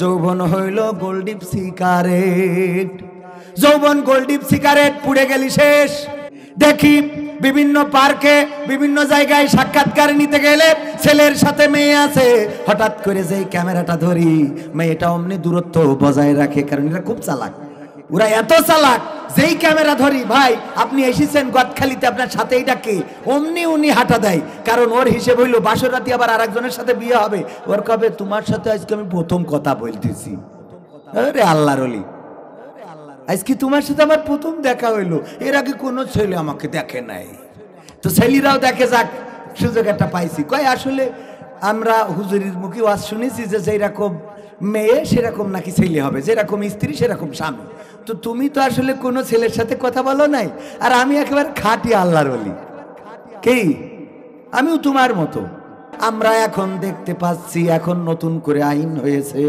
যৌবন হইল গোল্ডিপ সিগারেট, যৌবন গোল্ডিপ সিগারেট, পুড়ে গেলি শেষ। দেখি বিভিন্ন পার্কে বিভিন্ন জায়গায় সাক্ষাৎকার নিতে গেলে ছেলের সাথে মেয়ে আছে, হঠাৎ করে যেই ক্যামেরাটা ধরি মেয়েটা অমনি দূরত্ব বজায় রাখে, কারণ এরা খুব চালাক। ওরা এত চালাক, যেই ক্যামেরা ধরি ভাই আপনি এসেছেন গদখালিতে, আপনার সাথেই ডাকে, অমনি উনি হাঁটা দেয়, কারণ ওর হিসেব হইল বাসর রাতে আবার আরেকজনের সাথে বিয়ে হবে, ওর কবে তোমার সাথে আজকে আমি প্রথম কথা বলতেছি। আরে আল্লাহর ওলি, আজকে তোমার সাথে আমার প্রথম দেখা হইলো, এর আগে কোনো ছেলে আমাকে দেখে নাই। তো ছেলেরাও দেখে যাক, সুযোগ একটা পাইছি। কয় আসলে আমরা হুজুরির মুখে ওয়াজ শুনেছি যে যেরকম মেয়ে সেরকম নাকি ছেলে হবে, যেরকম স্ত্রী সেরকম স্বামী। তো তুমি তো আসলে কোনো ছেলের সাথে কথা বলো নাই, আর আমি একেবারে খাঁটি আল্লাহর ওলি, কি আমিও তোমার মতো। আমরা এখন দেখতে পাচ্ছি এখন নতুন করে আইন হয়েছে,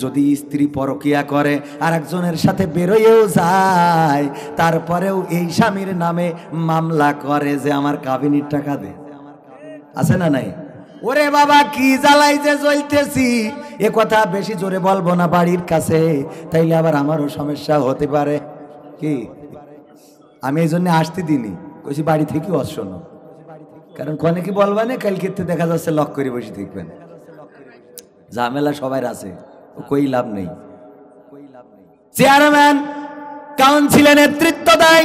যদি স্ত্রী পরকিয়া করে আর একজনের সাথে বেরোয়েও যায়, তারপরেও এই স্বামীর নামে মামলা করে যে আমার কাবিনীর টাকা দে। আছে না নাই? ওরে বাবা কি জ্বালাই যে জ্বলতেছি, এ কথা বেশি জোরে বলবো না বাড়ির কাছে, তাইলে আবার আমারও সমস্যা হতে পারে। কি আমি এই জন্য আসতে দিনি, কইছি বাড়ি থেকে অশোনো, কারণ কনে কি বলবা না, কালকে দেখা যাচ্ছে লক করে বসে থাকবেন, ঝামেলা সবাই আছে, কই লাভ নেই। চেয়ারম্যান কাউন্সিলে নেতৃত্ব দেয়,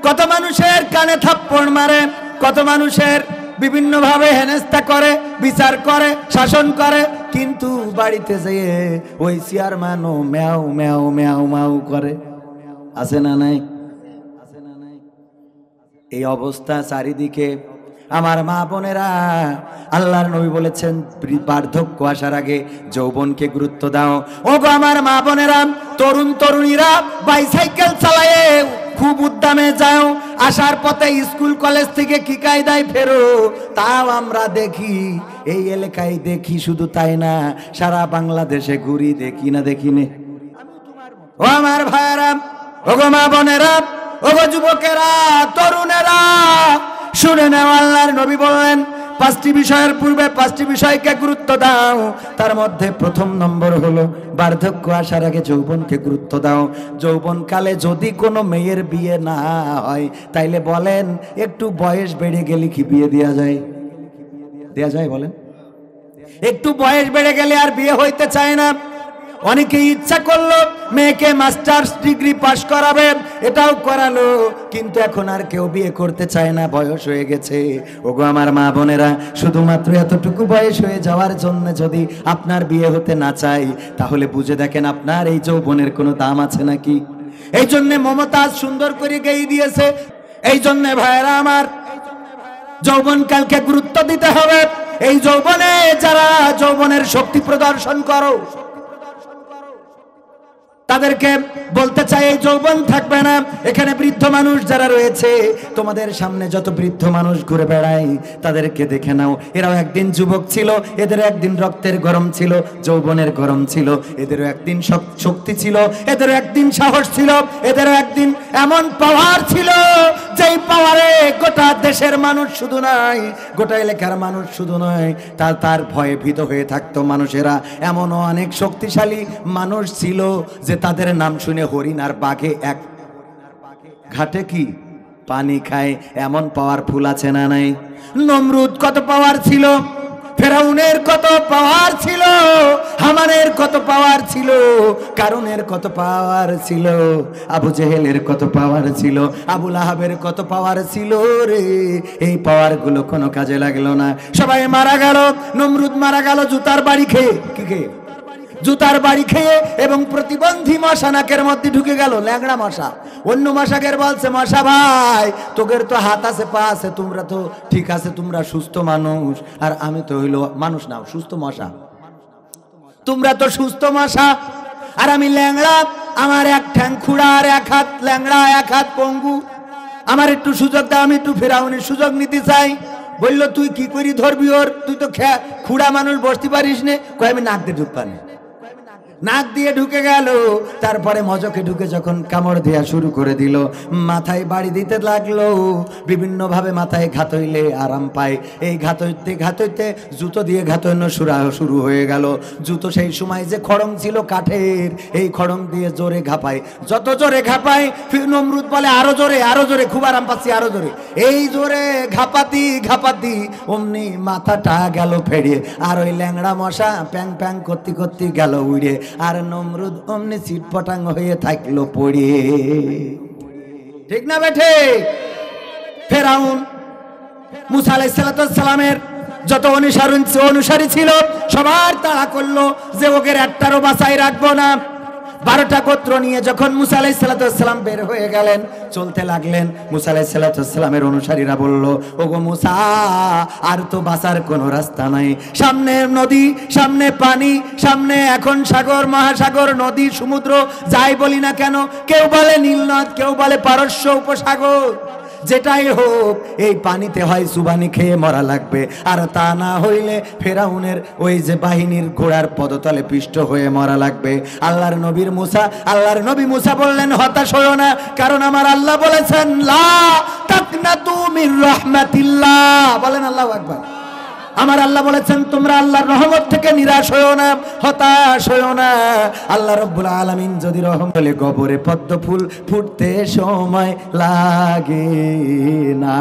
কত মানুষের কানে থাপ্পড় মারে, কত মানুষের বিভিন্ন ভাবে হেনস্থা করে, বিচার করে, শাসন করে, কিন্তু বাড়িতে যেয়ে ওই চেয়ারম্যানও ম্যাও ম্যাও ম্যাও ম্যাও করে। আছে না নাই? এই অবস্থা চারিদিকে। আমার মা বোনেরা, আল্লাহর নবী বলেছেন বার্ধক্য আসার আগে যৌবনকে গুরুত্ব দাও। ও গো আমার মা বোনেরা, তরুণ তরুণীরা বাইসাইকেল চালায়ে খুব উদ্দামে যাও, আসার পথে স্কুল কলেজ থেকে কি কায়দায় ফেরো, তাও আমরা দেখি, এই এলাকায় দেখি। শুধু তাই না, সারা বাংলাদেশে ঘুরি, দেখি না দেখি নে? ও আমার ভাইয়েরা, ও গো মা বোনেরা, ও গো যুবকেরা, তরুণেরা, শুনে নাও, আল্লাহর নবী বললেন 5টি বিষয়ের পূর্বে 5টি বিষয়কে গুরুত্ব দাও। তার মধ্যে প্রথম নম্বর হলো বার্ধক্য আসার আগে যৌবনকে গুরুত্ব দাও। যৌবনকালে যদি কোনো মেয়ের বিয়ে না হয়, তাইলে বলেন একটু বয়স বেড়ে গেলে কি বিয়ে দেয়া যায়? দেয়া যায় বলেন? একটু বয়স বেড়ে গেলে আর বিয়ে হইতে চায় না। অনেকে ইচ্ছা করলো মেয়েকে মাস্টার্স ডিগ্রি পাশ করাবে, এটাও করালো, কিন্তু এখন আর কেউ বিয়ে করতে চায় না, বয়স হয়ে গেছে। ওগো আমার মা বোনেরা, শুধুমাত্র এতটুকু বয়স হয়ে যাওয়ার জন্য যদি আপনার বিয়ে হতে না চাই, তাহলে বুঝে দেখেন আপনার এই যৌবনের কোনো দাম আছে নাকি। এই জন্যে মমতাজ সুন্দর করে গেয়ে দিয়েছে, এই জন্যে ভাইয়েরা আমার, যৌবনকালকে গুরুত্ব দিতে হবে। এই যৌবনে যারা যৌবনের শক্তি প্রদর্শন করো, তাদেরকে বলতে চাই এই যৌবন থাকবে না। এখানে বৃদ্ধ মানুষ যারা রয়েছে, তোমাদের সামনে যত বৃদ্ধ মানুষ ঘুরে বেড়ায়, তাদেরকে দেখে নাও, এরাও একদিন যুবক ছিল, এদেরও একদিন রক্তের গরম ছিল, যৌবনের গরম ছিল, এদেরও একদিন শক্তি ছিল, এদেরও একদিন সাহস ছিল, এদেরও একদিন এমন পাওয়ার ছিল, যেই পাওয়ারে গোটা দেশের মানুষ শুধু নয়, গোটা এলাকার মানুষ শুধু নয়, তার ভয়ে ভীত হয়ে থাকতো মানুষেরা। এমনও অনেক শক্তিশালী মানুষ ছিল যে তাদের নাম শুনে হরিণ আর বাঘে এক ঘাটে কি পানি খায়, এমন পাওয়ারফুল আছে না নাই? নমরুদ কত পাওয়ার ছিল, ফেরাউনের কত পাওয়ার ছিল, হামানের কত পাওয়ার ছিল, কারুনের কত পাওয়ার ছিল, আবু জেহেলের কত পাওয়ার ছিল, আবু লাহাবের কত পাওয়ার ছিল রে। এই পাওয়ার গুলো কোনো কাজে লাগলো না, সবাই মারা গেল। নমরুদ মারা গেল জুতার বাড়ি খেয়ে, কি খেয়ে? জুতার বাড়ি খেয়ে, এবং প্রতিবন্ধী মশা নাকের মধ্যে ঢুকে গেল, ল্যাংড়া মশা। অন্য মশাকের বলছে, মশা ভাই তোদের তো হাত আছে পা আছে, তোমরা তো ঠিক আছে, তোমরা সুস্থ মানুষ, আর আমি তো হইলো মানুষ না, সুস্থ মশা। তোমরা তো সুস্থ মশা, আর আমি ল্যাংড়া, আমার এক ঠ্যাং খুঁড়া আর এক হাত ল্যাংড়া, এক হাত পঙ্গু, আমার একটু সুযোগ দাও, আমি একটু ফেরাউনের সুযোগ নিতে চাই। বললো তুই কি করি ধরবি ওর, তুই তো খুঁড়া মানুষ, বসতে পারিস নে। কয় আমি নাক দিয়ে ঢুক পারি। নাক দিয়ে ঢুকে গেল, তারপরে মজকে ঢুকে যখন কামড় দেওয়া শুরু করে দিল, মাথায় বাড়ি দিতে লাগলো। বিভিন্নভাবে মাথায় ঘাত হইলে আরাম পায়, এই ঘাত হইতে ঘাত হইতে জুতো দিয়ে ঘাতানো শুরু হয়ে গেল। জুতো সেই সময় যে খড়ং ছিল কাঠের, এই খড়ং দিয়ে জোরে ঘাপায়, যত জোরে ঘাপায় নমরুদ বলে আরো জোরে আরো জোরে, খুব আরাম পাচ্ছি আরো জোরে। এই জোরে ঘাপাতি ঘাপাতি অমনি মাথাটা গেল ফেড়ে, আর ওই ল্যাংড়া মশা প্যাং প্যাং করতে করতে গেল উড়ে, আর নমরুদ অমনি চিটপটাং হয়ে থাকলো পড়ে। ঠিক না বেঠে? ফেরাউন মুসা আলাইহিস সালামের যত অনুসারী ছিল সবার তাড়া করলো যে ওকে একটারও বাঁচাই রাখবো না। 12টা গোত্র নিয়ে যখন মুসা আলাইহিস সালাম বের হয়ে গেলেন, চলতে লাগলেন, মুসা আলাইহিস সালামের অনুসারীরা বলল, ওগো মুসা, আর তো বাঁচার কোনো রাস্তা নাই, সামনে নদী, সামনে পানি, সামনে এখন সাগর, মহাসাগর, নদী, সমুদ্র, যাই বলি না কেন, কেউ বলে নীলনদ, কেউ বলে পারস্য উপসাগর, যেটাই হোক এই পানিতে হয় সুবানি খেয়ে মরা লাগবে, আর তা না হইলে ফেরাউনের ওই যে বাহিনীর ঘোড়ার পদতলে পিষ্ট হয়ে মরা লাগবে। আল্লাহর নবী মুসা বললেন, হতাশ হয়ো না, কারণ আমার আল্লাহ বলেছেন, লা তাকনাতু মির রাহমাতিল্লাহ। বলেন আল্লাহু আকবার। আমার আল্লাহ বলেছেন, তোমরা আল্লাহর রহমত থেকে নিরাশ হয়ো না, হতাশ হয়ো না। আল্লাহ রাব্বুল আলামিন যদি রহম বলে, গবরে পদ্ম ফুল ফুটতে সময় লাগে না,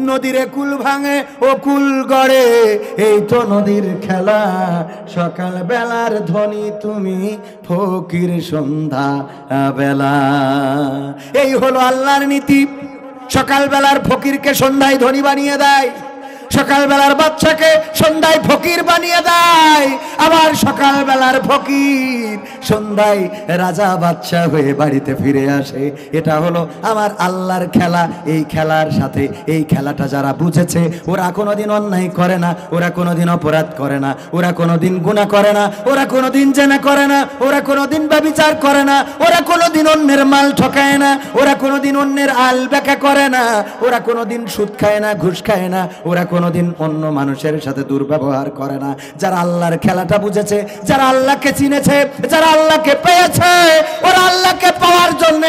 নদীর কুল ভাঙে ও কুল গড়ে, এই তো নদীর খেলা, সকাল বেলার ধ্বনি তুমি ফকির সন্ধ্যা বেলা। এই হলো আল্লাহর নীতি। সকাল বেলার ফকিরকে সন্ধ্যায় ধনী বানিয়ে দেয়, সকালবেলার বাচ্চাকে সন্ধ্যায় ফকির বানিয়ে দেয়, আবার সকালবেলার ফকির সন্ধ্যায় রাজা বাচ্চা হয়ে বাড়িতে ফিরে আসে। এটা হলো আমার আল্লাহর খেলা। এই খেলার সাথে এই খেলাটা যারা বুঝেছে, ওরা কোনোদিন অন্যায় করে না, ওরা কোনোদিন অপরাধ করে না, ওরা কোনোদিন গুনাহ করে না, ওরা কোনোদিন জেনা করে না, ওরা কোনোদিন ব্যভিচার করে না, ওরা কোনোদিন অন্যের মাল ঠকায় না, ওরা কোনোদিন অন্যের আল বেকা করে না, ওরা কোনোদিন সুদ খায় না, ঘুষ খায় না, ওরা কোনোদিন অন্য মানুষের সাথে দুর্ব্যবহার করে না। যারা আল্লাহর খেলাটা বুঝেছে, যারা আল্লাহকে চিনেছে, যারা আল্লাহকে পেয়েছে, ওরা আল্লাহকে পাওয়ার জন্য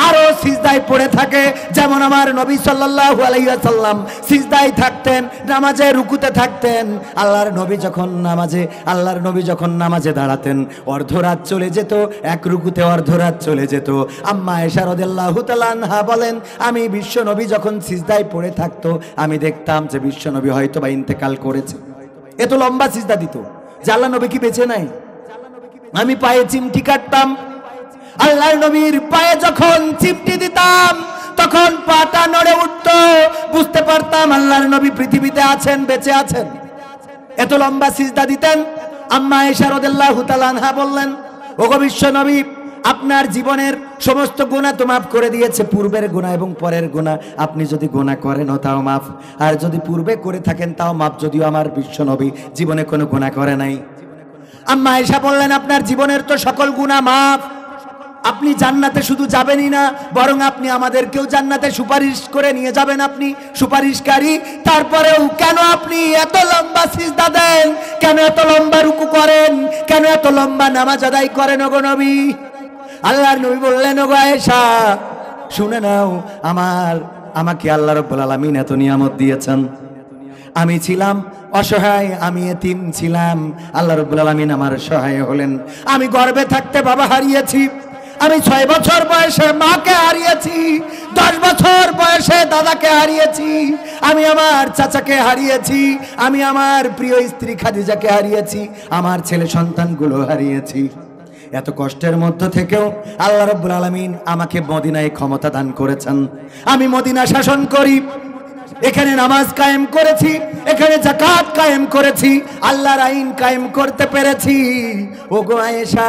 আরো সিজদায় পড়ে থাকে। যেমন আমার নবী সাল্লাল্লাহু আলাইহি ওয়াসাল্লাম সিজদায় থাকতেন, নামাজে রুকুতে থাকতেন। আল্লাহর নবী যখন নামাজে দাঁড়াতেন, অর্ধরাত চলে যেত, এক রুকুতে অর্ধরাত চলে যেত। আম্মা আয়েশা রাদিয়াল্লাহু তাআলা আনহা বলেন, আমি বিশ্ব নবী যখন সিজদায় পড়ে থাকতো, আমি দেখতাম যে বিশ্ব নবী হয়তো বা ইন্তেকাল করেছে। এত লম্বা সিজদা দিত যে আল্লাহ নবী কি বেঁচে নাই। আমি পায়ে চিমটি কাটতাম, আল্লাহর নবীর পায়ে যখন চিমটি দিতাম তখন পাটা নড়ে উঠতো, বুঝতে পারতাম আল্লাহর নবী পৃথিবীতে আছেন, বেঁচে আছেন। এত লম্বা সিজদা দিতেন। আম্মা আয়েশা রাদিয়াল্লাহু তাআলা আনহা বললেন, ওগো বিশ্ব নবী, আপনার জীবনের সমস্ত গুনাহ তো মাফ করে দিয়েছে, পূর্বের গুনাহ এবং পরের গুনাহ। আপনি যদি গুনাহ করেন তাও মাফ, আর যদি পূর্বে করে থাকেন তাও মাফ, যদিও আমার বিশ্ব নবী জীবনে কোনো গুনাহ করে নাই। আম্মা আয়েশা বললেন, আপনার জীবনের তো সকল গুনাহ মাফ, আপনি জান্নাতে শুধু যাবেনই না, বরং আপনি আমাদেরকেও জান্নাতে সুপারিশ করে নিয়ে যাবেন, আপনি সুপারিশকারী। তারপরেও কেন আপনি এত লম্বা সিজদা দেন, কেন এত লম্বা রুকু করেন, কেন এত লম্বা নামাজ আদায় করেন ওগো নবী? আল্লাহর নবী বললেন, ওগো আয়েশা, শুনে নাও, আমাকে আল্লাহ রাব্বুল আলামিন এত নিয়ামত দিয়েছেন। আমি ছিলাম অসহায়, আমি এতিম ছিলাম, আল্লাহ রাব্বুল আলামিন আমার সহায় হলেন। আমি গর্ভে থাকতে বাবা হারিয়েছি, আমি 6 বছর বয়সে মাকে হারিয়েছি, 10 বছর বয়সে দাদাকে হারিয়েছি, আমি আমার চাচাকে হারিয়েছি, আমি আমার প্রিয় স্ত্রী খাদিজাকে হারিয়েছি, আমার ছেলে সন্তানগুলো হারিয়েছি। এত কষ্টের মধ্যে থেকেও আল্লাহ রাব্বুল আলামিন আমাকে মদিনায় ক্ষমতা দান করেছেন। আমি মদিনা শাসন করি, এখানে নামাজ কায়েম করেছি, এখানে যাকাত কায়েম করেছি, আল্লাহর আইন কায়েম করতে পেরেছি। ওগো আয়েশা,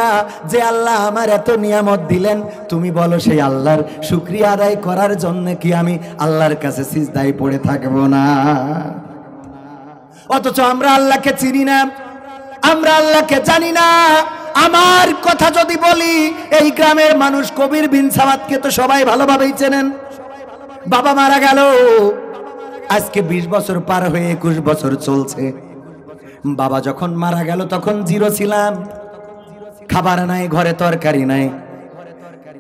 যে আল্লাহ আমার এত নিয়ামত দিলেন, তুমি বলো সেই আল্লাহর শুকরিয়া আদায় করার জন্য কি আমি আল্লাহর কাছে সিজদায় পড়ে থাকবো না? অথচ আমরা আল্লাহকে চিনি না, আমরা আল্লাহকে জানি না। আমার কথা যদি বলি, এই গ্রামের মানুষ কবির বিন সামাদকে তো সবাই ভালোভাবেই চেনেন। বাবা মারা গেল, আজকে 20 বছর পার হয়ে 21 বছর চলছে। বাবা যখন মারা গেল তখন 0 ছিলাম, খাবার নাই, ঘরে তরকারি নাই,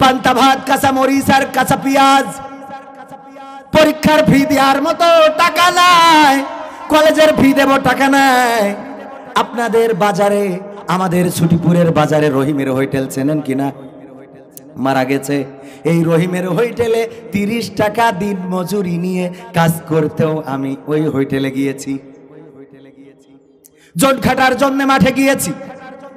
পান্তা ভাত, কাঁচা মরিচ আর কাঁচা পেঁয়াজ, পরীক্ষার ফি দেওয়ার মতো টাকা নাই, কলেজের ফি দেব টাকা নাই। আপনাদের বাজারে, আমাদের ছুটিপুরের বাজারে রহিমের হোটেল চেনেন কিনা? মারা গেছে। এই রহিমের হোটেলে 30 টাকা দিন মজুরি নিয়ে কাজ করতেও আমি ওই হোটেলে গিয়েছি। জোট খাটার জন্য মাঠে গিয়েছি,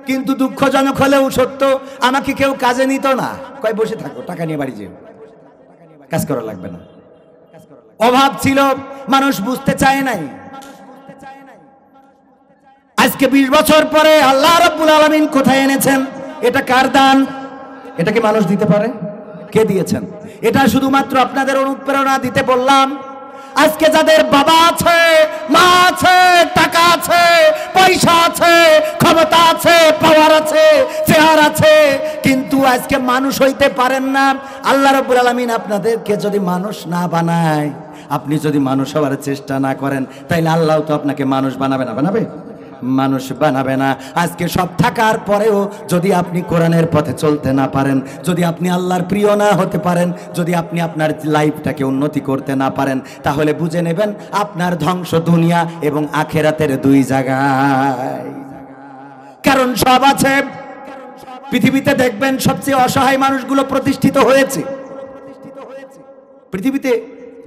কিন্তু দুঃখজনক হলেও সত্য, আমাকে কেউ কাজে নিত না। কয় বসে থাকো, টাকা নিয়ে বাড়ি যেও, কাজ করা লাগবে না। অভাব ছিল, মানুষ বুঝতে চায় নাই। আজকে 20 বছর পরে আল্লাহ রাব্বুল আলামিন কোথায় এনেছেন? এটা কার দান? এটা কি মানুষ দিতে পারে? কে দিয়েছেন? এটা শুধুমাত্র আপনাদের অনুপ্রেরণা দিতে বললাম। আজকে যাদের বাবা আছে, মা আছে, টাকা আছে, পয়সা আছে, ক্ষমতা আছে, পাওয়ার আছে, চেহারা আছে, কিন্তু আজকে মানুষ হইতে পারেন না। আল্লাহ রাব্বুল আলামিন আপনাদেরকে যদি মানুষ না বানায়, আপনি যদি মানুষ হওয়ার চেষ্টা না করেন, তাইলে আল্লাহ তো আপনাকে মানুষ বানাবে না, বানাবে? মানুষ বানাবে না। আজকে সব থাকার পরেও যদি আপনি কোরআনের পথে চলতে না পারেন, যদি আপনি আল্লাহর প্রিয় না হতে পারেন, যদি আপনি আপনার লাইফটাকে উন্নতি করতে না পারেন, তাহলে বুঝে নেবেন আপনার ধ্বংস দুনিয়া এবং আখেরাতের 2 জায়গায়। কারণ সব আছে পৃথিবীতে। দেখবেন সবচেয়ে অসহায় মানুষগুলো প্রতিষ্ঠিত হয়েছে। পৃথিবীতে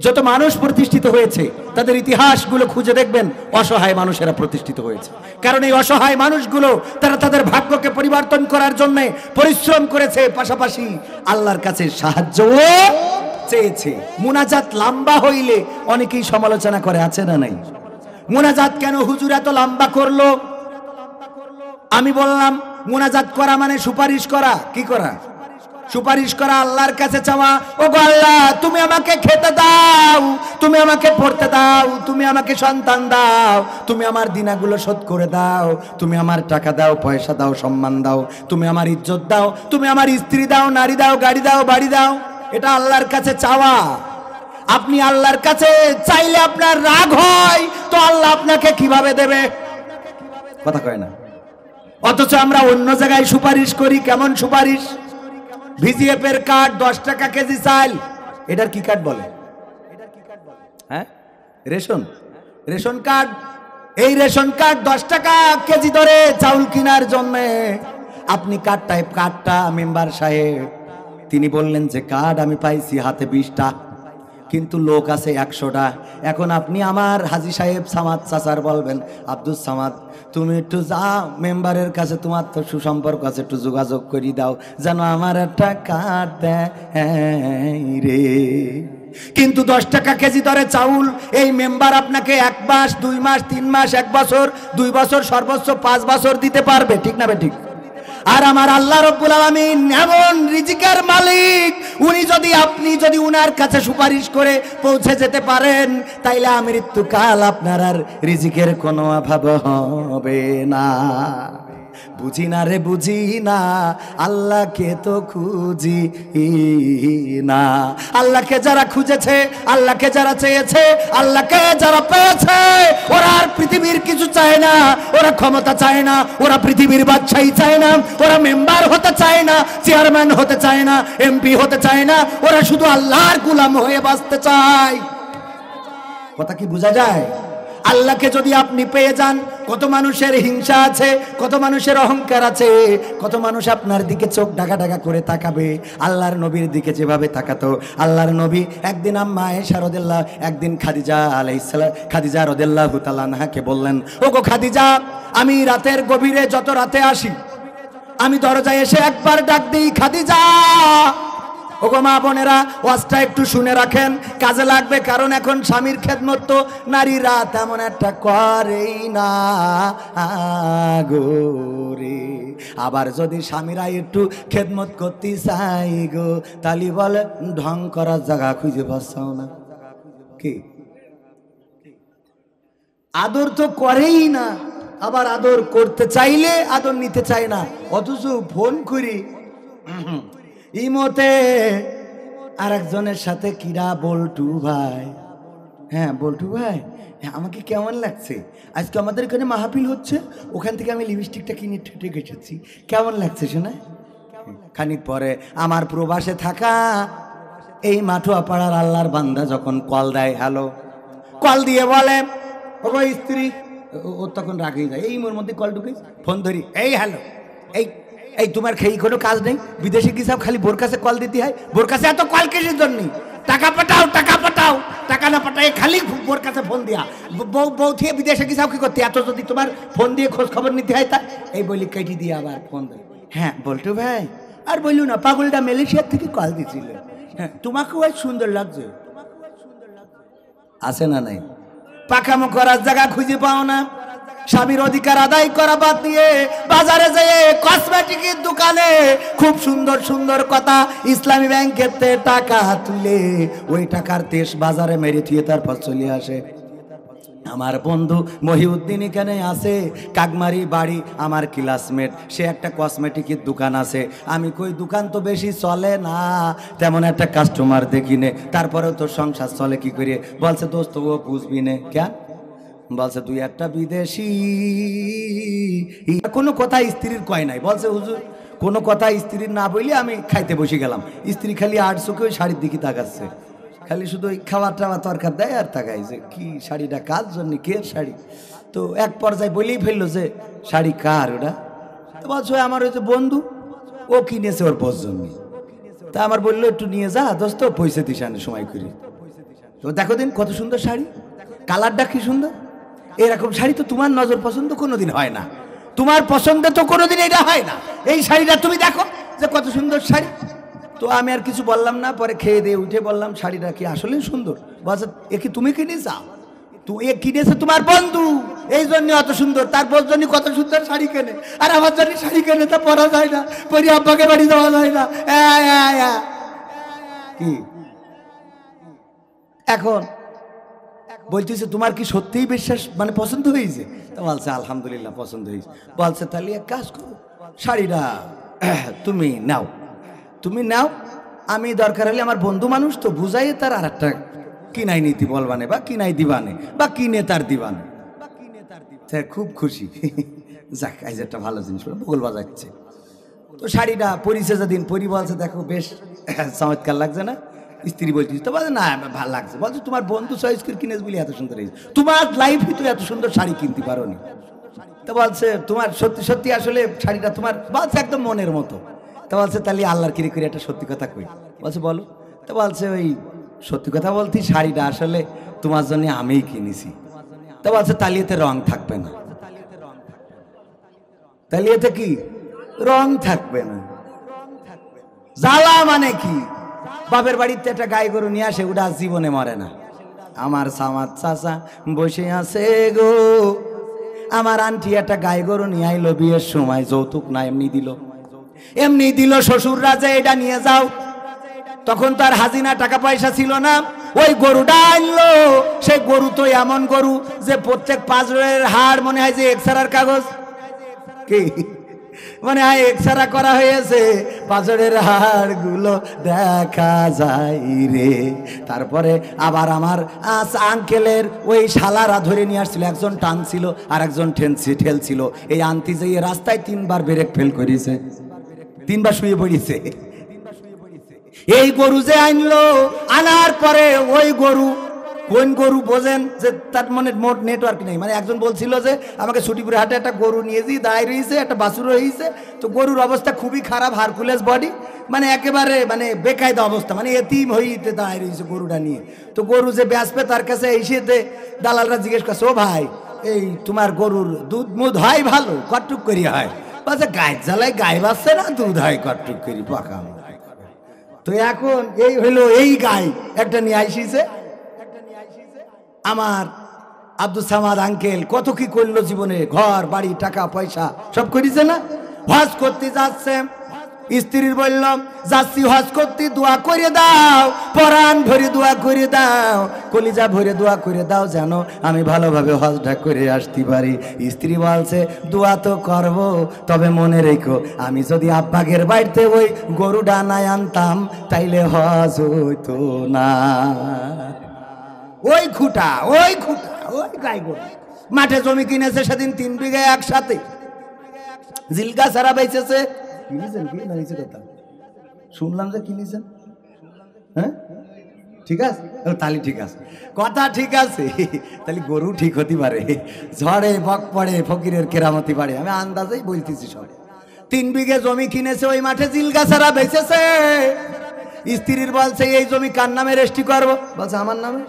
যত মানুষ প্রতিষ্ঠিত হয়েছে, তাদের ইতিহাসগুলো খুঁজে দেখবেন অসহায় মানুষেরা প্রতিষ্ঠিত হয়েছে। কারণ এই অসহায় মানুষগুলো তারা তাদের ভাগ্যকে পরিবর্তন করার জন্য পরিশ্রম করেছে, পাশাপাশি আল্লাহর কাছে সাহায্যও চেয়েছে। মুনাজাত লম্বা হইলে অনেকেই সমালোচনা করে, আছে না নাই? মুনাজাত কেন হুজুর এত লম্বা করলো? আমি বললাম, মুনাজাত করা মানে সুপারিশ করা। কি করা? সুপারিশ করা, আল্লাহর কাছে চাওয়া, ও গো আল্লাহ, তুমি আমাকে খেতে দাও, তুমি আমাকে পড়তে দাও, তুমি আমাকে সন্তান দাও, তুমি আমার দিনাগুলো শোধ করে দাও, তুমি আমার টাকা দাও, পয়সা দাও, সম্মান দাও, তুমি আমার ইজ্জত দাও, তুমি আমার স্ত্রী দাও, নারী দাও, গাড়ি দাও, বাড়ি দাও। এটা আল্লাহর কাছে চাওয়া। আপনি আল্লাহর কাছে চাইলে আপনার রাগ হয়, তো আল্লাহ আপনাকে কিভাবে দেবে? কথা কয় না। অথচ আমরা অন্য জায়গায় সুপারিশ করি। কেমন সুপারিশ? ভিজিএফ এর কার্ড 10 টাকা কেজি চাল। এটার কি কার্ড বলে? হ্যাঁ, রেশন কার্ড। এই রেশন কার্ড 10 টাকা কেজি ধরে চাউল কেনার জন্য আপনি কার্ডটা মেম্বার সাহেব তিনি বললেন যে কার্ড আমি পাইছি হাতে 20টা, কিন্তু লোক আছে 100টা। এখন আপনি আমার হাজী সাহেব সামাদ চাচার বলবেন, আব্দুল সামাদ, তুমি একটু যাও মেম্বারের কাছে, তোমার তো সুসম্পর্ক আছে, একটু যোগাযোগ করে দাও যেন আমার একটা কার্ড দেয় রে। কিন্তু 10 টাকা কেজি দরে চাউল এই মেম্বার আপনাকে 1 মাস, 2 মাস, 3 মাস, 1 বছর, 2 বছর, সর্বোচ্চ 5 বছর দিতে পারবে। ঠিক না বেঠিক? আর আমার আল্লাহ রাব্বুল আলামিন এমন রিজিকের মালিক, আপনি যদি উনার কাছে সুপারিশ করে পৌঁছে যেতে পারেন, তাইলে মৃত্যুকাল আপনার আর রিজিকের কোনো অভাব হবে না। বুঝি না রে বুঝি না, আল্লাহকে তো খুঁজি না। আল্লাহকে যারা খুঁজেছে, আল্লাহকে যারা চেয়েছে, আল্লাহকে যারা পেয়েছে, ওরা আর পৃথিবীর কিছু চায় না, ওরা ক্ষমতা চায় না, ওরা পৃথিবীর বাদশাহী চায় না, ওরা মেম্বার হতে চায় না, চেয়ারম্যান হতে চায় না, এমপি হতে চায় না, ওরা শুধু আল্লাহর গোলাম হয়ে বাঁচতে চায়। কথা কি বোঝা যায়? আল্লাহকে যদি আপনি পেয়ে যান, কত মানুষের হিংসা আছে, কত মানুষের অহংকার আছে, কত মানুষ আপনার দিকে চোখ ঢাকা ঢাকা করে তাকাবে। আল্লাহর নবীর দিকে যেভাবে তাকাতো, আল্লাহর নবী একদিন আম্মা আয়েশা রাদিয়াল্লাহু, একদিন খাদিজা রাদিয়াল্লাহু তাআলা আনহাকে বললেন, ওগো খাদিজা, আমি রাতের গভীরে যত রাতে আসি, আমি দরজায় এসে একবার ডাক দিই, খাদিজা। ওগো মা বোনেরা, ওয়াজটা একটু শুনে রাখেন, কাজে লাগবে। কারণ এখন স্বামীর খেদমত তো নারীরা তেমন একটা করেই না গো রে। আবার যদি স্বামীরা একটু খেদমত করতে চাই গো, তাহলে বলে ঢং করার জায়গা খুঁজে পাচ্ছাও না। কি আদর তো করেই না, আবার আদর করতে চাইলে আদর নিতে চায় না। অথচ ফোন করি ইমতে আরেকজনের সাথে কিরা বলটু ভাই, হ্যাঁ বল্টু ভাই, আমাকে কেমন লাগছে? আজকে আমাদের এখানে মাহফিল হচ্ছে, ওখান থেকে আমি লিপস্টিকটা কিনে ঠেটে গেছেছি, কেমন লাগছে শোনা? খানিক পরে আমার প্রবাসে থাকা এই মাঠুয়া পাড়ার আল্লাহর বান্দা যখন কল দেয়, হ্যালো, কল দিয়ে বলে ও স্ত্রী, ও তখন রাগেই যায়, এই মোর মধ্যে কল ঢুকে ফোন ধরি, এই হ্যালো, এই এই তোমার খেয়ে কোনো কাজ নেই, বিদেশে কি সব খালি বোর কাছে কল দিতে হয়? বোর কাছে এত কল কিসের জন্য? টাকা পাঠাও, টাকা পাঠাও, টাকা না পাঠায় খালি বোর কাছে ফোন দিয়া, বউ বউ থেকে বিদেশে কি সব কি করতে? এত যদি তোমার ফোন দিয়ে খোঁজ খবর নিতে হয় তা এই বলি কেটে দিয়ে আবার ফোন দেয়। হ্যাঁ বল্টু ভাই, আর বললু না, পাগলটা মালয়েশিয়ার থেকে কল দিছিল। হ্যাঁ তোমাকেও আজ সুন্দর লাগছে, আছে না নাই? পাকামো করার জায়গা খুঁজে পাও না, স্বামীর অধিকার আদায় করা বাদ দিয়ে বাজারে যেয়ে কসমেটিকের দোকানে খুব সুন্দর সুন্দর কথা ইসলামী ব্যাংকের টাকা তুলে ওই টাকার তেজ বাজারে মেরে থুয়ে তারপর চলে আসে। আমার বন্ধু মহিউদ্দিন এখানে আছে, কাকমারি বাড়ি, আমার ক্লাসমেট, সে একটা কসমেটিকের দোকান আছে। আমি কই দোকান তো বেশি চলে না, তেমন একটা কাস্টমার দেখি নে, তারপরেও তোর সংসার চলে কি করে? বলছে দোস্ত ও বুঝবি নে কেন? বলছে তুই একটা বিদেশি। কোনো কথা স্ত্রীর কয় নাই, বলছে হুজুর কোনো কথা স্ত্রীর না বলি আমি খাইতে বসে গেলাম, স্ত্রী খালি আট চোখে ওই শাড়ির দিকে তাকাচ্ছে, খালি শুধু ওই খাবার টাবার তরকার দেয় আর তাকাই যে কি শাড়িটা কার জন্য, কে শাড়ি? তো এক পর্যায়ে বলেই ফেললো যে শাড়ি কার ওটা? তো বলছো আমার ওই যে বন্ধু, ও কিনেছে ওর বস জন্য। তা আমার বললো একটু নিয়ে যা দোস্ত, পয়সা দিস আনে সময় করি। তো দেখো দিন কত সুন্দর শাড়ি, কালারটা কি সুন্দর। এরকম শাড়ি তো তোমার নজর পছন্দ কোনোদিন হয় না, তোমার পছন্দ তো কোনোদিন এটা হয় না। এই শাড়িটা তুমি দেখো যে কত সুন্দর শাড়ি। তো আমি আর কিছু বললাম না, পরে খেয়ে দিয়ে উঠে বললাম শাড়িটা কি আসলে সুন্দর? বলছে এ কি তুমি কিনেছো? তো এ কিনেছে তোমার বন্ধু, এই জন্য অত সুন্দর, তার বোর জন্য কত সুন্দর শাড়ি কেনে, আর আমার জন্য শাড়ি কেনে তা পরা যায় না, পরি আব্বাকে বাড়ি দেওয়া যায় না। কি এখন বলতেছে তোমার কি সত্যিই বিশ্বাস মানে পছন্দ হয়েছে? তা বলছে আলহামদুলিল্লাহ পছন্দ হয়েছে। বলছে তাহলে এক কাজ করো, শাড়িটা তুমি নাও, তুমি নাও, আমি দরকার হলে আমার বন্ধু মানুষ তো বুঝাই তার আর একটা কিনাই নীতি বলবানে বা কিনাই দিবানে বা কিনে তার দিবানে। খুব খুশি, যাক আজ একটা ভালো জিনিস বগল বাজাচ্ছে। তো শাড়িটা পরিছে যেদিন পরি, বলছে দেখো বেশ চমৎকার লাগছে না? স্ত্রী বলছিস তো, বলছে না ভালো লাগছে। বলছে তোমার বন্ধু চয়েস করে কিনেছ বলে এত সুন্দর হয়েছে, তোমার লাইফে তো এত সুন্দর শাড়ি কিনতে পারো নি। তো বলছে তোমার সত্যি সত্যি আসলে শাড়িটা তোমার, বলছে একদম মনের মতো। তো বলছে তাহলে আল্লাহর কিরে করে একটা সত্যি কথা কই। বলছে বলো। তো বলছে ওই সত্যি কথা বলতে শাড়িটা আসলে তোমার জন্য আমিই কিনেছি। তো বলছে তাহলে এতে রং থাকবে না। তাহলে এতে কি রং থাকবে না? জ্বালা মানে কি? বাপের বাড়িতে একটা গাই গরু নিয়ে আসে, ওটা জীবনে মরে না। আমার সামাদ চাচা বসে আছে গো, আমার আন্টি একটা গাই গরু নিয়ে আইলো বিয়ের সময়, যৌতুক না এমনি দিল, এমনি দিল শ্বশুররা যে এটা নিয়ে যাও। তখন তো আর হাজিনা টাকা পয়সা ছিল না, ওই গরুটা আনলো। সেই গরু তো এমন গরু যে প্রত্যেক পাঁচরের হাড় মনে হয় যে এক্সরার কাগজ, কি মানে হয় এক্সরা করা হয়েছে, পাঁচরের হাড় গুলো দেখা যায় রে। তারপরে আবার আমার আঙ্কেলের ওই শালারা ধরে নিয়ে আসছিল, একজন টানছিল আর একজন ঠেলছিল। এই আনতি যে রাস্তায় 3 বার ব্রেক ফেল করেছে, 3 বার শুয়ে পড়েছে। এই গরু যে আনলো, আনার পরে ওই গরু, কোন গরু বোঝেন যে তার মানে মোট নেটওয়ার্ক নেই। মানে একজন বলছিল যে আমাকে ছুটিপুরে হাটে একটা গরু নিয়েছি, দাঁড়িয়ে রয়েছে, একটা বাছুর হয়েছে। তো গরুর অবস্থা খুবই খারাপ, হারকুলেস বডি, মানে একেবারে মানে বেকায়দা অবস্থা, মানে এতিম হইতে দাঁড়িয়ে রয়েছে গরুটা নিয়ে। তো গরু যে বেচবে তার কাছে এসে দালালরা জিজ্ঞেস করছে, ও ভাই এই তোমার গরুর দুধ মুধ হয় ভালো, কটটুক করি হয়? বলছে গায়ে জ্বালায় গায়ে বাঁচছে না, দুধ হয় কটটুক করি পাকা। তো এখন এই হইলো এই গাই একটা নিয়ে আইসিছে। আমার আব্দুল সামাদ আঙ্কেল কত কি করলো জীবনে, ঘর বাড়ি টাকা পয়সা সব করেছে না। হজ করতে যাচ্ছে, স্ত্রীর বললাম যাচ্ছি হজ করতে, দোয়া করে দাও, পরাণ ভরে দোয়া করে দাও, কলিজা ভরে দোয়া করে দাও যেন আমি ভালোভাবে হজটা করে আসতে পারি। স্ত্রী বলছে দোয়া তো করব, তবে মনে রেখো আমি যদি আব্বাগের বাড়িতে ওই গরুটা না আনতাম তাইলে হজ হইতো না। ওই খুঁটা ওই গাই গরু। মাঠে জমি কিনেছে সেদিন 3 বিঘা একসাথে, জিলকা সারা বেচেছে। কিনেছেন কি না নিচে কথা শুনলাম যে কিনেছেন, হ্যাঁ ঠিক আছে তাহলে ঠিক আছে, কথা ঠিক আছে, তাহলে গরু ঠিক হতে পারে। ঝড়ে বক পড়ে ফকিরের কেরামতি বাড়ে, আমি আন্দাজেই বলতেছি সব। 3 বিঘে জমি কিনেছে, ওই মাঠে জিলকা সারা বেচেছে। স্ত্রীর বলছে এই জমি কার নামে রেজিস্ট্রি করবো? বলছে আমার নামে।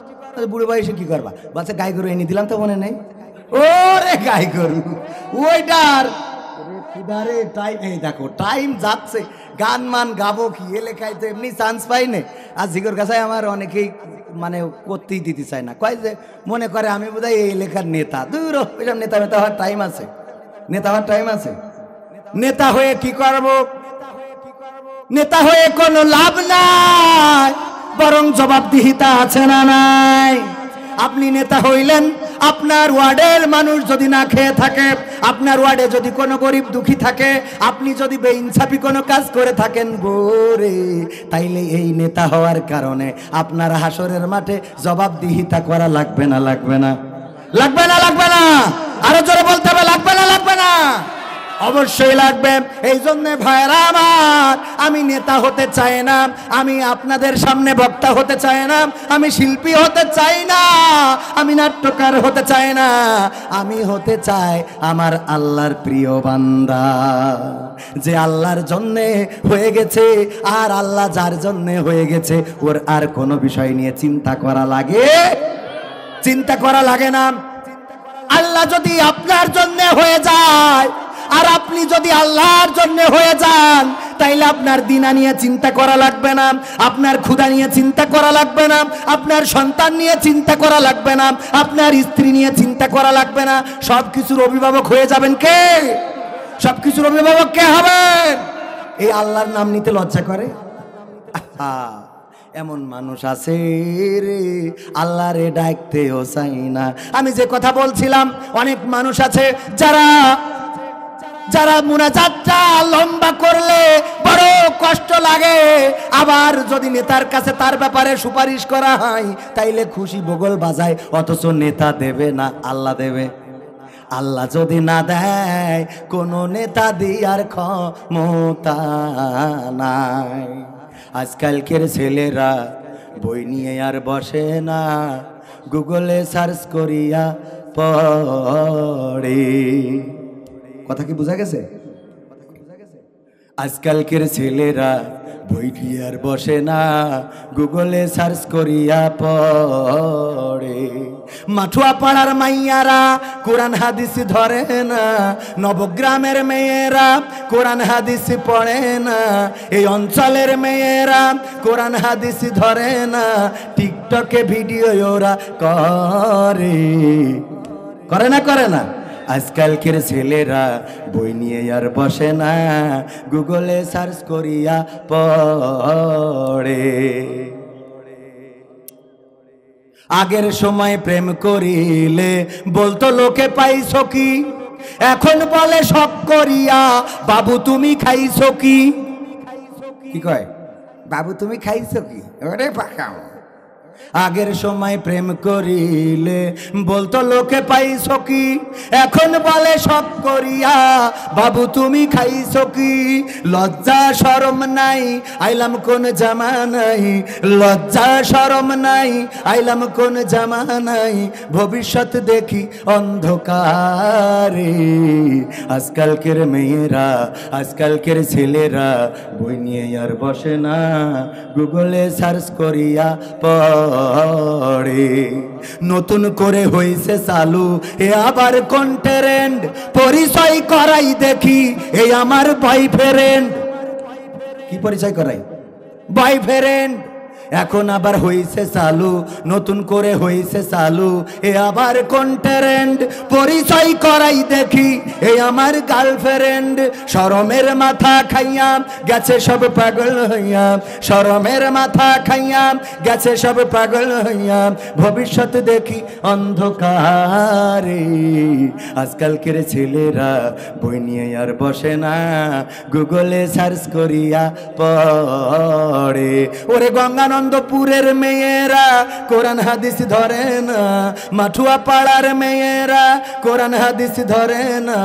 বুড়ো বয়সে কি করবা? বলছে গাই গরু এনে দিলাম তো মনে নেই। ওরে গাই গরু ওইটার টাইম, এই দেখো টাইম যাচ্ছে, গান মান গাবো কি, এ লেখায় তো এমনি চান্স পাই না। আর জিগর কাছে আমার অনেকেই মানে করতেই দিতে চায় না, কয় যে মনে করে আমি বোধহয় এই লেখার নেতা। দূর ওইসব নেতা মেতা হওয়ার টাইম আছে, নেতা হওয়ার টাইম আছে। নেতা হয়ে কি করব? নেতা হয়ে কোনো লাভ নাই, বরং জবাবদিহিতা আছে না নাই? আপনি নেতা হইলেন, আপনার ওয়ার্ডের মানুষ যদি না খেয়ে থাকে, আপনার ওয়ার্ডে যদি কোনো গরিব দুঃখী থাকে, আপনি যদি বেইনসাফি কোনো কাজ করে থাকেন গোরে, তাইলে এই নেতা হওয়ার কারণে আপনার হাসরের মাঠে জবাবদিহিতা করা লাগবে না? লাগবে না? লাগবে না? লাগবে না? আরো জোরে বলতে হবে, লাগবে না? লাগবে না? অবশ্যই লাগবে। এই জন্য ভাইরা আমার, আমি নেতা হতে চাই না, আমি আপনাদের সামনে বক্তা হতে চাই না, আমি শিল্পী হতে চাই না, আমি নাট্যকার হতে চাই না, আমি হতে চাই আমার আল্লাহর প্রিয় বান্দা, যে আল্লাহর জন্য হয়ে গেছে। আর আল্লাহ যার জন্য হয়ে গেছে, ওর আর কোনো বিষয় নিয়ে চিন্তা করা লাগে? চিন্তা করা লাগে না। আল্লাহ যদি আপনার জন্য হয়ে যায়, আর আপনি যদি আল্লাহর জন্য হয়ে যান, তাইলে আপনার দিনা নিয়ে চিন্তা করা লাগবে না, আপনার ক্ষুধা নিয়ে চিন্তা করা লাগবে না, আপনার সন্তান নিয়ে চিন্তা করা লাগবে না, আপনার স্ত্রী নিয়ে চিন্তা করা লাগবে না। সবকিছুর অভিভাবক হয়ে যাবেন কে? সবকিছুর অভিভাবক কে হবেন? এই আল্লাহর নাম নিতে লজ্জা করে? এমন মানুষ আছে রে, আল্লাহরে ডাকতেও চাই না। আমি যে কথা বলছিলাম, অনেক মানুষ আছে যারা মুনাজাতটা লম্বা করলে বড় কষ্ট লাগে, আবার যদি নেতার কাছে তার ব্যাপারে সুপারিশ করা হয় তাইলে খুশি বগল বাজায়, অথচ নেতা দেবে না, আল্লাহ দেবে। আল্লাহ যদি না দেয়, কোনো নেতা দিয়ার ক্ষমতা নাই। আজকালকের ছেলেরা বই নিয়ে আর বসে না, গুগলে সার্চ করিয়া পড়ে। কথা কি বোঝা গেছে? আজকালকের ছেলেরা বই নিয়ে আর বসে না, গুগলে সার্চ করিয়া পড়ে। মাঠুয়া পাড়ার মাইয়ারা কোরআন হাদিস ধরে না, নবগ্রামের মেয়েরা কোরআন হাদিস পড়ে না, এই অঞ্চলের মেয়েরা কোরআন হাদিস ধরে না, টিকটকে ভিডিও ওরা করে না? করে না? আজকালকের ছেলেরা বই নিয়ে আর বসে না, গুগলে সার্চ করিয়া পড়ে। আগের সময় প্রেম করিলে বলতো লোকে পাইছো কি, এখন বলে শখ করিয়া বাবু তুমি খাইছো কি? কি কয়? বাবু তুমি খাইছো কি? ওরে পাকাও। আগের সময় প্রেম করিলে বলতো লোকে পাইছো কি, এখন বলে শখ করিয়া বাবু তুমি খাইছো কি? লজ্জা শরম নাই, আইলাম কোন জামানাই, লজ্জা শরম নাই, আইলাম কোন জামানাই, ভবিষ্যৎ দেখি অন্ধকারে। আজকালকের মেয়েরা, আজকালকের ছেলেরা বই নিয়ে আর বসে না, গুগলে সার্চ করিয়া পড়ে। নতুন করে হইছে চালু এ আবার কন্টেন্ট, পরিচয় করাই দেখি এই আমার বয়ফ্রেন্ড। কি পরিচয় করাই? বয়ফ্রেন্ড। এখন আবার হইছে চালু, নতুন করে হইছে চালু এ আবার কন্টেন্ট, পরিচয় করাই দেখি এই আমার গার্লফ্রেন্ড। শরমের মাথা খাইয়া গেছে সব পাগল হইয়া, শরমের মাথা খাইয়া গেছে সব পাগল হইয়া, ভবিষ্যৎ দেখি অন্ধকারে। আজকালকের ছেলেরা বই নিয়ে আর বসে না, গুগলে সার্চ করিয়া পড়ে। ওরে গঙ্গা আনন্দপুরের মেয়েরা কোরআন হাদিস ধরে না, মাঠুয়া পাড়ার মেয়েরা কোরআন হাদিস ধরে না,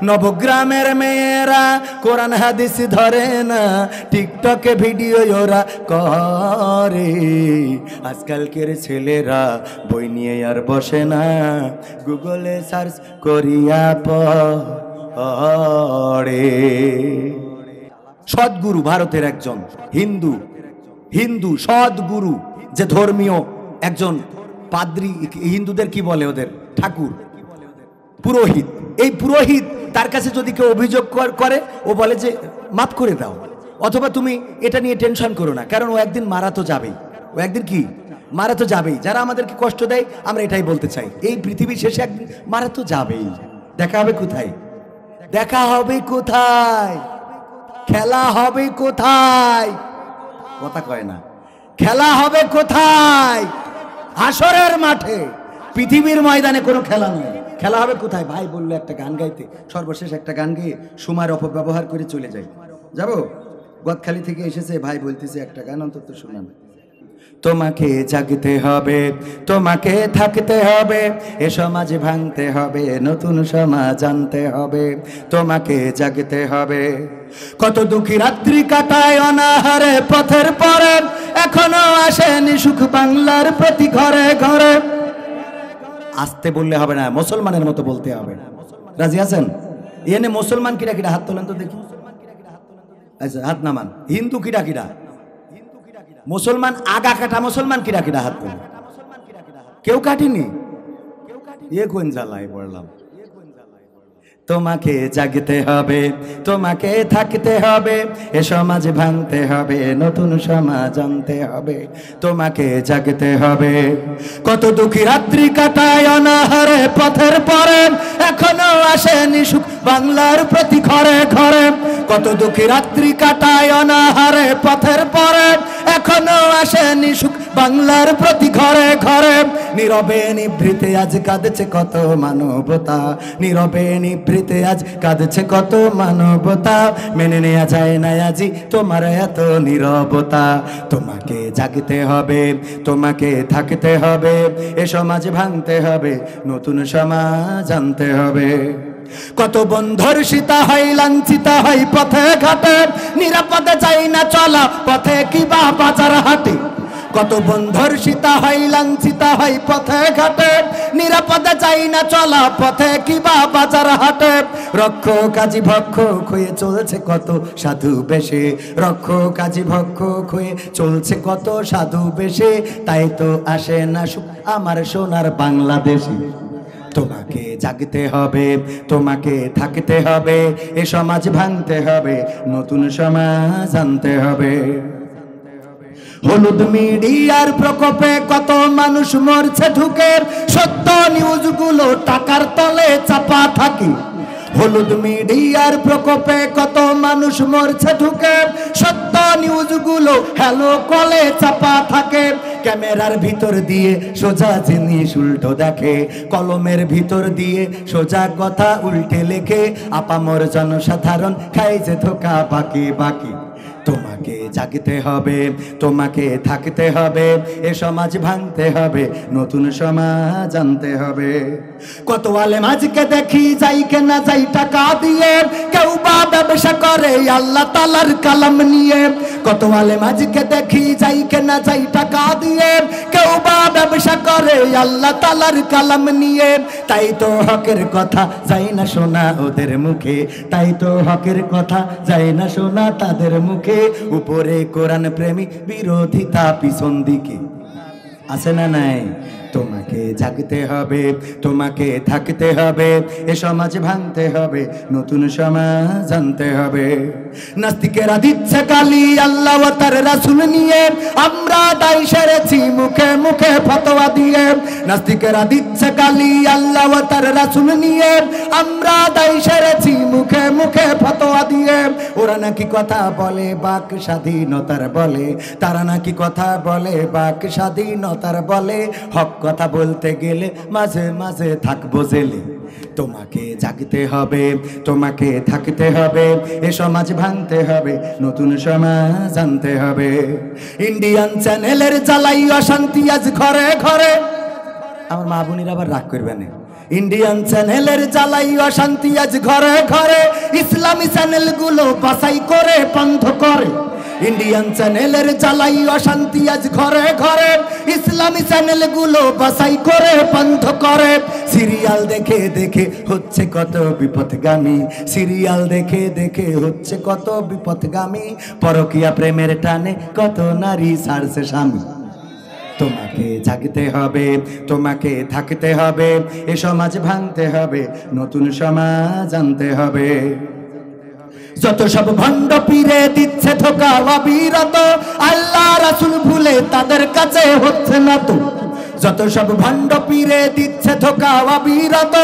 নবগ্রামের মেয়েরা কোরআন হাদিস ধরে না, টিকটকে ভিডিও ওরা করে। আজকালকের ছেলেরা বই নিয়ে আর বসে না, গুগলে সার্চ করিয়া পড়ে। সদ্গুরু ভারতের একজন হিন্দু সদ্গুরু, যে ধর্মীয় একজন পাদ্রী, হিন্দুদের কি বলে ওদের ঠাকুর, পুরোহিত। এই পুরোহিত তার কাছে যদি কেউ অভিযোগ করে, ও বলে যে মাফ করে দাও, অথবা তুমি এটা নিয়ে টেনশন করো না, কারণ ও একদিন মারা তো যাবেই, ও একদিন কি মারা তো যাবেই। যারা আমাদেরকে কষ্ট দেয় আমরা এটাই বলতে চাই, এই পৃথিবীর শেষে একদিন মারা তো যাবেই। দেখা হবে কোথায়? দেখা হবে কোথায়? খেলা হবে কোথায়? কথা কয় না। খেলা হবে কোথায়? হাসরের মাঠে, পৃথিবীর ময়দানে কোনো খেলা নয়। খেলা হবে কোথায়? ভাই বললো একটা গান গাইতে, সর্বশেষ একটা গান গেয়ে সময়ের অপব্যবহার করে চলে যাই। যাবো? গদখালি থেকে এসেছে ভাই, বলতেছে একটা গান অন্তত শোনান। তোমাকে জাগতে হবে, তোমাকে থাকতে হবে, এ সমাজ ভাঙতে হবে, নতুন সমাজ আনতে হবে। তোমাকে জাগতে হবে। কত দুঃখী রাত্রি কাটায় অনাহারে পথের পরে, এখনো আসেনি সুখ বাংলার প্রতি ঘরে ঘরে। আসতে বললে হবে না, মুসলমানের মতো বলতে হবে। রাজি আছেন? এনে মুসলমান কিরা কিরা হাত তোলেন তো দেখি। আচ্ছা হাত নামান। হিন্দু কিরা কিরা? মুসলমান আগা কাটা মুসলমান কিরা কিরা হাত তোলে? কেউ কাটেনি। এ কোন জ্বালায় পড়লাম। তোমাকে জাগতে হবে, তোমাকে থাকতে হবে, এ সমাজ ভাঙতে হবে, নতুন সমাজ আনতে হবে। তোমাকে জাগতে হবে। কত দুঃখী রাত্রি কাটায় অনাহারে পথের পরে, এখনো আসেনি সুখ বাংলার প্রতি ঘরে ঘরে। কত দুঃখী রাত্রি কাটায় অনাহারে পথের পরে, এখনো আসেনি সুখ বাংলার প্রতি ঘরে ঘরে। নীরবে নিভৃতে আজ কাঁদছে কত মানবতা, নীরবে নিভৃতে আজ কাঁদছে কত মানবতা। মেনে নেওয়া যায় না আজি তোমার এত নীরবতা। তোমাকে জাগতে হবে, তোমাকে থাকতে হবে, এ সমাজ ভাঙতে হবে, নতুন সমাজ আনতে হবে। কত বন্ধুর সীতা হয় লাঞ্ছিতা হয় পথে ঘাটে, নিরাপদে যাই না চলা পথে কিবা বাজার হাটে। কত বন্ধুর সীতা হয় লাঞ্ছিতা হয় পথে ঘাটে, নিরাপদে যাই না চলা পথে কিবা বাজার হাটে। রক্ষ কাজী ভক্ষ হয়ে চলছে কত সাধু বেশে, রক্ষ কাজী ভক্ষ হয়ে চলছে কত সাধু বেশে। তাই তো আসে না সুখ আমার সোনার বাংলাদেশে। তোমাকে জাগতে হবে, তোমাকে থাকতে হবে, এ সমাজ ভাঙতে হবে, নতুন সমাজ আনতে হবে। হলুদ মিডিয়ার প্রকোপে কত মানুষ মরছে ঢুকে, সত্য নিউজগুলো টাকার তলে চাপা থাকে। হলুদ মিডিয়ার প্রকোপে কত মানুষ মরছে ঢুকে, সত্য নিউজগুলো হ্যালো কলে চাপা থাকে। ক্যামেরার ভিতর দিয়ে সোজা জিনিস উল্টো দেখে, কলমের ভিতর দিয়ে সোজা কথা উল্টে লেখে। আপামর জনসাধারণ খাই যে ধোকা বাকি বাকি। তোমাকে জাগতে হবে, তোমাকে থাকতে হবে, এ সমাজ ভাঙতে হবে, নতুন সমাজ আনতে হবে। কত আলেম আজকে দেখি যাই কেনা যাই টাকা দিয়ে, কেউ বা ব্যবসা করে আল্লাহ তাআলার কালাম নিয়ে। কত আলেম আজকে দেখি যাই কেনা যাই টাকা দিয়ে, কেউ বা ব্যবসা করে আল্লাহ তাআলার কালাম নিয়ে। তাই তো হকের কথা যায় না শোনা ওদের মুখে, তাই তো হকের কথা যায় না শোনা তাদের মুখে। উপরে কোরআন প্রেমী, বিরোধিতা পিছন দিকে। আছে না নাই? তোমাকে জাগতে হবে, তোমাকে থাকতে হবে, এ সমাজ ভাঙতে হবে, নতুন সমাজ আনতে হবে। নাস্তিকেরা দিচ্ছে গালি আল্লাহ ও তার রাসূল নিয়ে, আমরা দায় সেরেছি মুখে মুখে ফতোয়া দিয়ে। নাস্তিকেরা দিচ্ছে গালি আল্লাহ ও তার রাসূল নিয়ে, আমরা দায় সেরেছি মুখে মুখে ফতোয়া দিয়ে। ওরা নাকি কথা বলে বাক স্বাধীনতার বলে, তারা নাকি কথা বলে বাক স্বাধীনতার বলে। হক কথা বলতে গেলে মাঝে মাঝে থাকবো জেলে। তোমাকে জাগতে হবে, তোমাকে থাকতে হবে, এ সমাজ ভাঙতে হবে, নতুন সমাজ আনতে হবে। ইন্ডিয়ান চ্যানেলের জ্বালাই অশান্তি আজ ঘরে ঘরে। আমার মা বোনেরা আবার রাগ করবে না। ইন্ডিয়ান চ্যানেলের জ্বালাই অশান্তি আজ ঘরে ঘরে, ইসলামী চ্যানেলগুলো বাছাই করে বন্ধ করে। ইন্ডিয়ান চ্যানেলের জ্বালাই অশান্তি আজ ঘরে ঘরে, ইসলামী চ্যানেলগুলো বাছাই করে বন্ধ করে। সিরিয়াল দেখে দেখে হচ্ছে কত বিপথগামী, সিরিয়াল দেখে দেখে হচ্ছে কত বিপথগামী। পরকীয়া প্রেমের টানে কত নারী ছাড়ছে স্বামী। তোমাকে জাগতে হবে, তোমাকে থাকতে হবে, এ সমাজ ভাঙতে হবে, নতুন সমাজ আনতে হবে। যত সব ভণ্ড পীরে দিচ্ছে ধোঁকা অবিরত, আল্লাহ রাসূল ভুলে তাদের কাছে হচ্ছে না তো। যত সব ভণ্ড পীরে দিচ্ছে ধোঁকা অবিরত,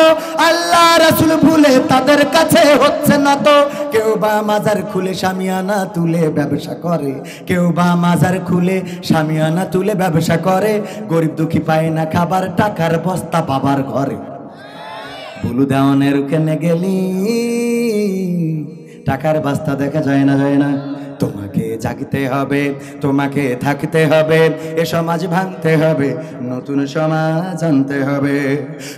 আল্লাহ রাসূল ভুলে তাদের কাছে হচ্ছে না তো। কেউ বা মাজার খুলে শামিয়ানা তুলে ব্যবসা করে, কেউ বা মাজার খুলে শামিয়ানা তুলে ব্যবসা করে। গরিব দুঃখী পায় না খাবার, টাকার বস্তা বাবার ঘরে। বুলু দেওয়ানের কেনে গেলি, টাকার বস্তা দেখা যায় না, যায় না। তোমাকে জাগতে হবে, তোমাকে থাকতে হবে, এ সমাজ ভাঙতে হবে, নতুন সমাজ আনতে হবে।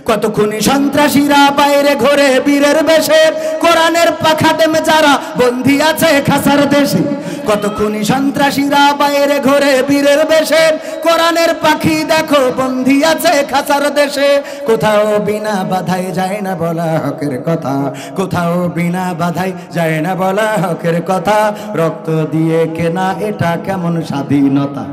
কত খুনি সন্ত্রাসীরা বাইরে ঘোরে বীরের বেশে, কোরআনের পাখাদেমে যারা বন্দী আছে খাসার দেশে। কত খুনি সন্ত্রাসীরা বাইরে ঘোরে বীরের বেশে, কোরআনের পাখি দেখো বন্দী আছে খাসার দেশে। কোথাও বিনা বাধায় যায় না বলা হকের কথা, কোথাও বিনা বাধায় যায় না বলা হকের কথা। রক্ত দিয়ে কেনা এটা কেমন স্বাধীনতা।